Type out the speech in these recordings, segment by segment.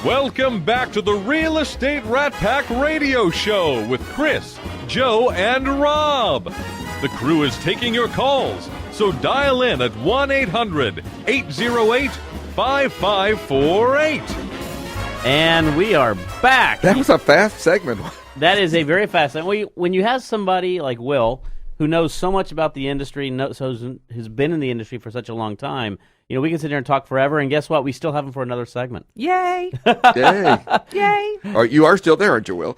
Welcome back to the Real Estate Rat Pack Radio Show with Chris, Joe, and Rob. The crew is taking your calls, so dial in at 1-800-808-5548. And we are back. That was a fast segment. That is a very fast segment. When you have somebody like Will, who knows so much about the industry, has been in the industry for such a long time, we can sit here and talk forever, and guess what? We still have him for another segment. Yay! Yay! Yay! You are still there, aren't you, Will?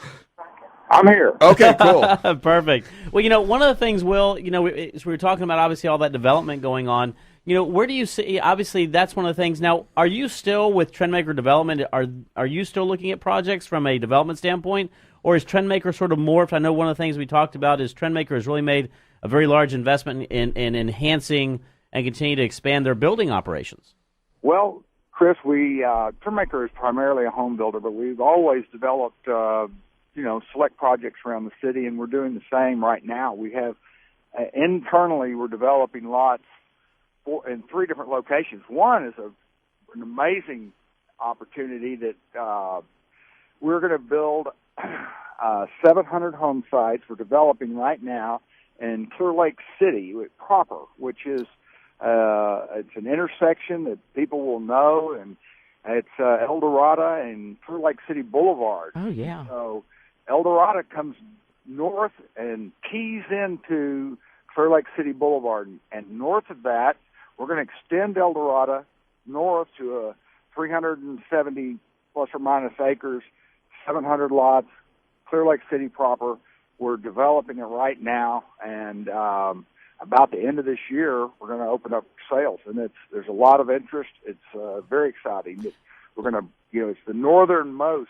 I'm here. Okay, cool. Perfect. Well, one of the things, Will, we were talking about, obviously, all that development going on. Where do you see, obviously, that's one of the things. Now, are you still with Trendmaker Development? Are you still looking at projects from a development standpoint, or is Trendmaker sort of morphed? I know one of the things we talked about is Trendmaker has really made a very large investment in enhancing and continue to expand their building operations. Well, Chris, Trendmaker is primarily a home builder, but we've always developed, select projects around the city, and we're doing the same right now. We have, internally, we're developing lots in 3 different locations. One is an amazing opportunity that we're going to build 700 home sites. We're developing right now in Clear Lake City proper, which is it's an intersection that people will know, and it's El Dorado and Clear Lake City Boulevard. Oh, yeah. So El Dorado comes north and keys into Clear Lake City Boulevard, and north of that, we're going to extend El Dorado north to 370 plus or minus acres, 700 lots, Clear Lake City proper. We're developing it right now, and about the end of this year, we're going to open up sales, and there's a lot of interest. It's very exciting. We're going to, it's the northernmost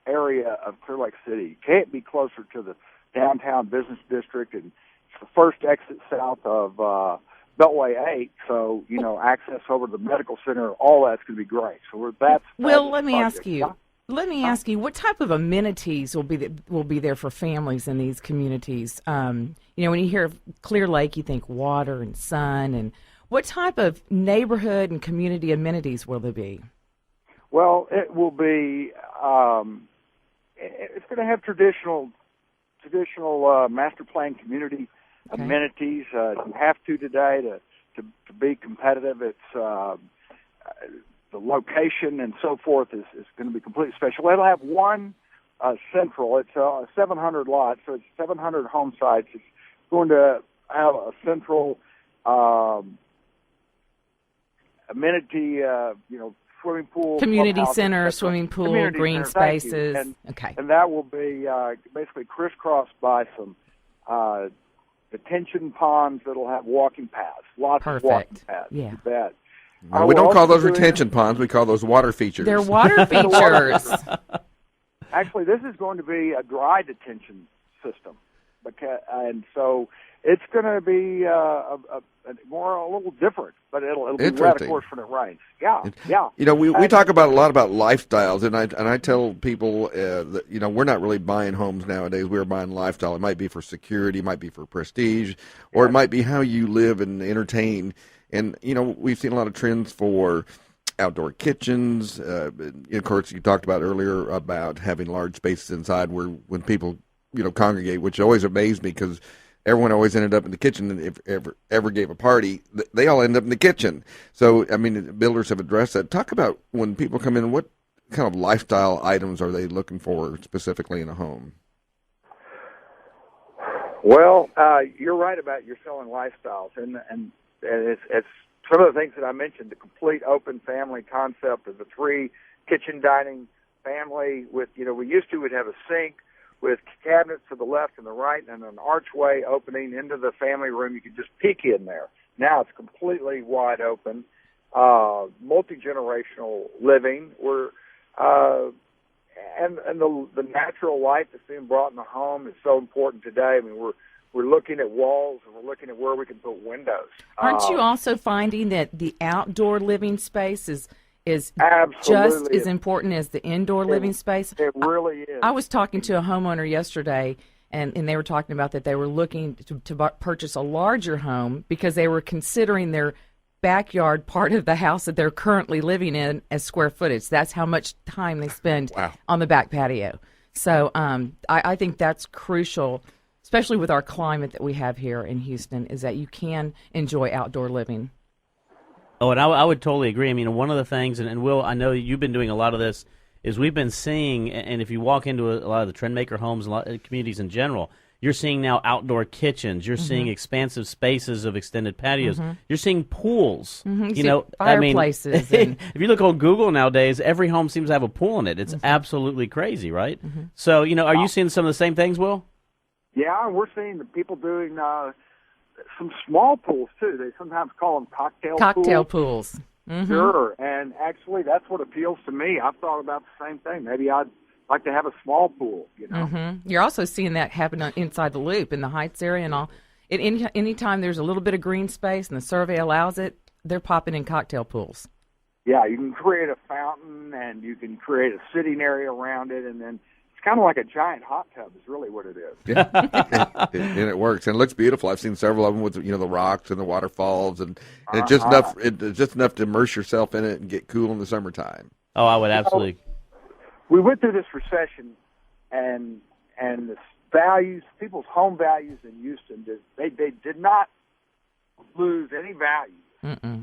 area of Clear Lake City. You can't be closer to the downtown business district, and it's the first exit south of Beltway 8, so, access over to the medical center, all that's going to be great. So Will, let me ask you. Let me ask you, what type of amenities will be there for families in these communities? When you hear of Clear Lake, you think water and sun, and what type of neighborhood and community amenities will there be? Well, it will be. It's going to have traditional master plan community amenities. You have to today to be competitive. It's the location and so forth is going to be completely special. It'll have one central. It's 700 lots, so it's 700 home sites. It's going to have a central amenity, swimming pool, community center, swimming pool, community green center, spaces. And that will be basically crisscrossed by some detention ponds that'll have walking paths, lots of walking paths. Yeah. You bet. We don't call those retention ponds. We call those water features. They're water features. Actually, this is going to be a dry detention system, and so it's going to be a little different, but it'll be wet, of course, when it rains. Yeah. We talk about a lot about lifestyles, and I tell people that we're not really buying homes nowadays. We're buying lifestyle. It might be for security, it might be for prestige, or it might be how you live and entertain. And, we've seen a lot of trends for outdoor kitchens. Of course, you talked about earlier about having large spaces inside where when people, congregate, which always amazed me because everyone always ended up in the kitchen. And if ever gave a party, they all end up in the kitchen. So, builders have addressed that. Talk about when people come in, what kind of lifestyle items are they looking for specifically in a home? Well, you're right about you're selling lifestyles, and it's some of the things that I mentioned, the complete open family concept of the 3 kitchen dining family with, we used to would have a sink with cabinets to the left and the right and an archway opening into the family room. You could just peek in there. Now it's completely wide open, multi-generational living. And the natural light that's being brought in the home is so important today. We're looking at walls and we're looking at where we can put windows. Aren't you also finding that the outdoor living space is just as important as the indoor living space? It really is. I was talking to a homeowner yesterday, and they were talking about that they were looking to purchase a larger home because they were considering their backyard part of the house that they're currently living in as square footage. That's how much time they spend on the back patio. So I think that's crucial, especially with our climate that we have here in Houston, is that you can enjoy outdoor living. Oh, and I would totally agree. I mean, one of the things, and Will, I know you've been doing a lot of this, is we've been seeing, and if you walk into a lot of the Trendmaker homes, a lot of communities in general, you're seeing now outdoor kitchens. You're seeing expansive spaces of extended patios. You're seeing pools. You know, fireplaces. I mean, if you look on Google nowadays, every home seems to have a pool in it. It's absolutely crazy, right? So, you know, are you seeing some of the same things, Will? Yeah, we're seeing the people doing some small pools, too. They sometimes call them cocktail pools. Sure, and actually that's what appeals to me. I've thought about the same thing. Maybe I'd like to have a small pool, you know. You're also seeing that happen inside the Loop in the Heights area and all. Anytime there's a little bit of green space and the survey allows it, they're popping in cocktail pools. Yeah, you can create a fountain and you can create a sitting area around it, and then it's kind of like a giant hot tub is really what it is. Yeah. And it works, and it looks beautiful. I've seen several of them with the rocks and the waterfalls, and it's just enough. It's just enough to immerse yourself in it and get cool in the summertime. Oh, I would absolutely. We went through this recession, and the values, people's home values in Houston, they did not lose any value.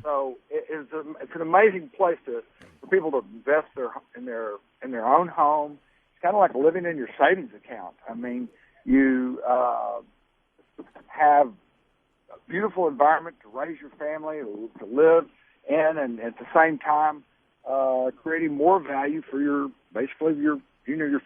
So it's an amazing place for people to invest in their own home. It's kind of like living in your savings account. I mean, you have a beautiful environment to raise your family, to live in, and at the same time creating more value for your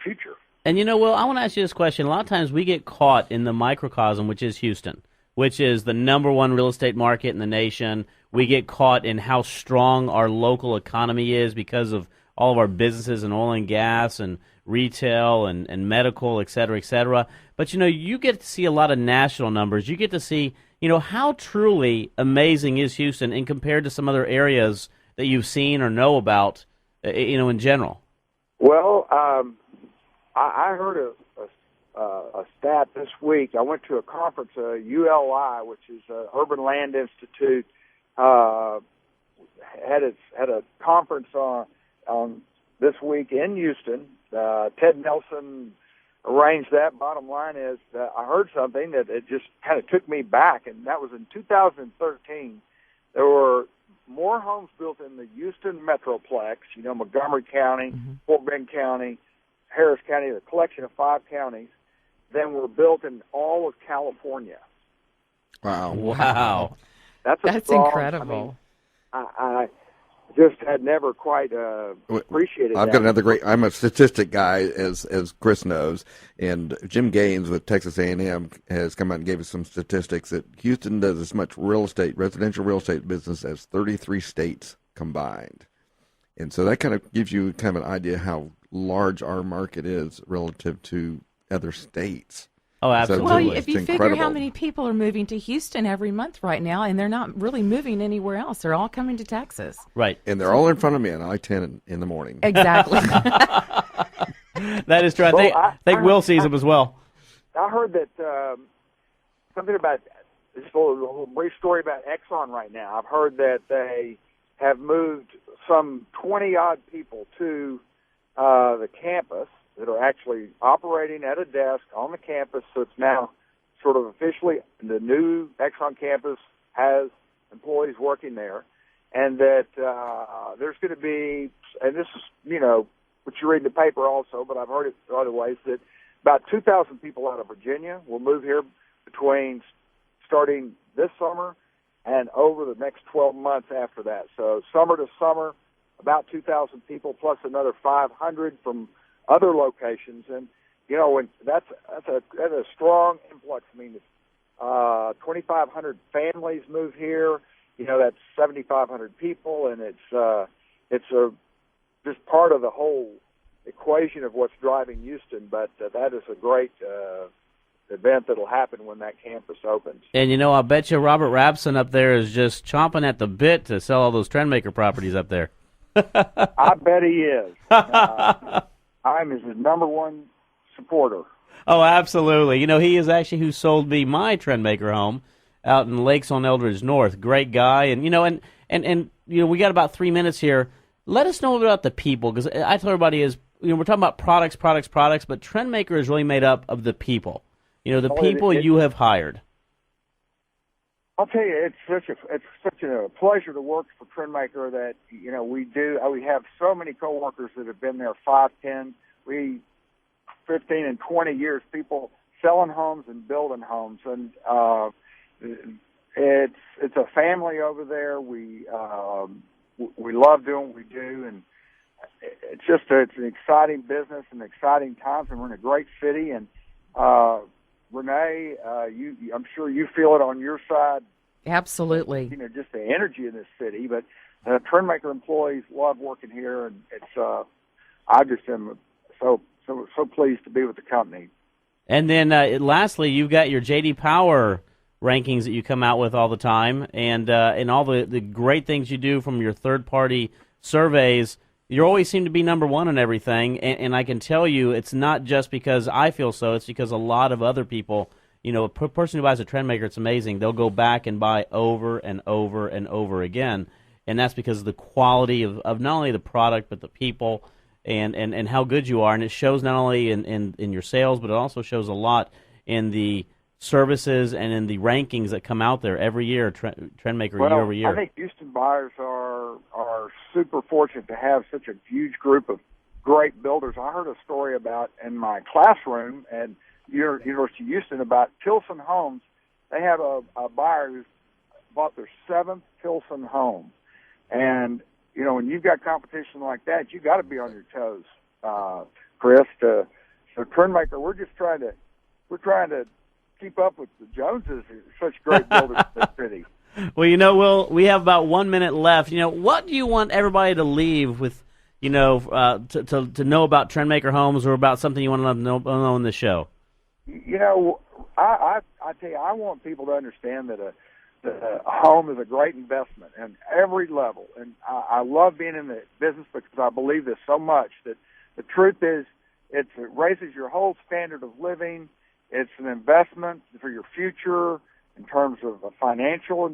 future. And Will, I want to ask you this question. A lot of times we get caught in the microcosm, which is Houston, which is the number one real estate market in the nation. We get caught in how strong our local economy is because of all of our businesses in oil and gas and retail and medical, et cetera, et cetera. But, you get to see a lot of national numbers. You get to see, how truly amazing is Houston in compared to some other areas that you've seen or know about, in general. Well, I heard a stat this week. I went to a conference, ULI, which is Urban Land Institute, had a conference on this week in Houston. Ted Nelson arranged that. Bottom line is, I heard something that it just kind of took me back, and that was in 2013. There were more homes built in the Houston Metroplex, Montgomery County, Fort Bend County, Harris County, the collection of 5 counties, than were built in all of California. Wow. That's incredible. I just had never quite appreciated I've that. got another great. I'm a statistic guy, as Chris knows, and Jim Gaines with Texas A&M has come out and gave us some statistics that Houston does as much residential real estate business as 33 states combined, and so that kind of gives you kind of an idea how large our market is relative to other states. Oh, absolutely. Well, if you figure how many people are moving to Houston every month right now, and they're not really moving anywhere else. They're all coming to Texas. Right. And they're all in front of me on I-10 in the morning. Exactly. That is true. I think Will sees them as well. I heard that something about this little brief story about Exxon right now. I've heard that they have moved some 20-odd people to the campus that are actually operating at a desk on the campus, so it's now sort of officially the new Exxon campus has employees working there, and that there's going to be, and this is, what you read in the paper also, but I've heard it other ways, that about 2,000 people out of Virginia will move here between starting this summer and over the next 12 months after that. So summer to summer, about 2,000 people plus another 500 from other locations, and when that's a strong influx. I mean, 2,500 families move here. That's 7,500 people, and it's just part of the whole equation of what's driving Houston. But that is a great event that'll happen when that campus opens. And I bet you Robert Rapson up there is just chomping at the bit to sell all those Trendmaker properties up there. I bet he is. I'm his number one supporter. Oh, absolutely. He is actually who sold me my Trendmaker home out in Lakes on Eldridge North. Great guy. And, And we got about 3 minutes here. Let us know about the people, because I tell everybody is, we're talking about products, but Trendmaker is really made up of the people. The people you have hired. I'll tell you, it's such a pleasure to work for Trendmaker that we have so many coworkers that have been there 5, 10, 15 and 20 years. People selling homes and building homes, and it's a family over there. We love doing what we do, and it's an exciting business and exciting times, and we're in a great city. And Renee, I'm sure you feel it on your side. Absolutely. Just the energy in this city. But Trendmaker employees love working here, and I just am so pleased to be with the company. And then lastly, you've got your J.D. Power rankings that you come out with all the time, and all the great things you do from your third-party surveys. You always seem to be number one in everything, and I can tell you it's not just because I feel so. It's because a lot of other people, a person who buys a Trendmaker, it's amazing. They'll go back and buy over and over and over again, and that's because of the quality of not only the product but the people and how good you are. And it shows not only in your sales, but it also shows a lot in the services and in the rankings that come out there every year, Trendmaker year over year. I think Houston buyers are super fortunate to have such a huge group of great builders. I heard a story about in my classroom at University of Houston about Tilson Homes. They have a buyer who's bought their 7th Tilson home. And, when you've got competition like that, you got to be on your toes, Chris. So Trendmaker, we're trying to keep up with the Joneses, such great builders in the city. Well, Will, we have about 1 minute left. What do you want everybody to leave with, to know about Trendmaker Homes, or about something you want to know in the show? I tell you, I want people to understand that a home is a great investment at every level. And I love being in the business because I believe this so much, that the truth is it raises your whole standard of living. It's an investment for your future in terms of a financial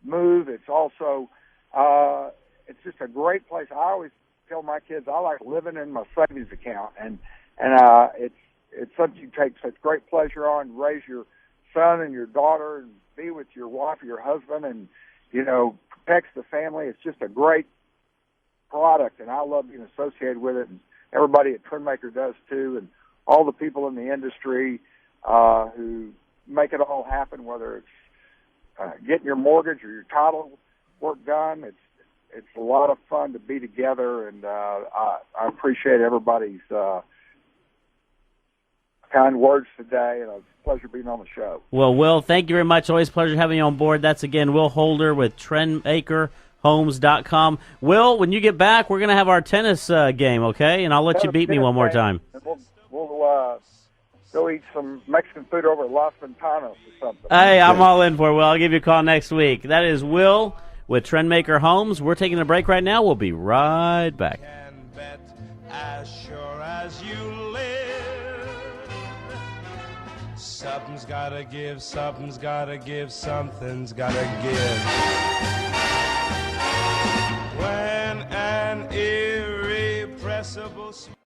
move. It's also, it's just a great place. I always tell my kids I like living in my savings account, and it's something you take such great pleasure on, raise your son and your daughter, and be with your wife or your husband, and protects the family. It's just a great product, and I love being associated with it. And everybody at Trendmaker does too, and all the people in the industry who make it all happen, whether it's getting your mortgage or your title work done. It's a lot of fun to be together, and I appreciate everybody's kind words today, and it's a pleasure being on the show. Well, Will, thank you very much. Always a pleasure having you on board. That's, again, Will Holder with TrendmakerHomes.com. Will, when you get back, we're going to have our tennis game, okay? And I'll let you beat me one more time. We'll go eat some Mexican food over at Las Ventanas or something. Hey, I'm all in for it, Will. I'll give you a call next week. That is Will with Trendmaker Homes. We're taking a break right now. We'll be right back. Can bet as sure as you live. Something's gotta give, something's gotta give, something's gotta give. When an irrepressible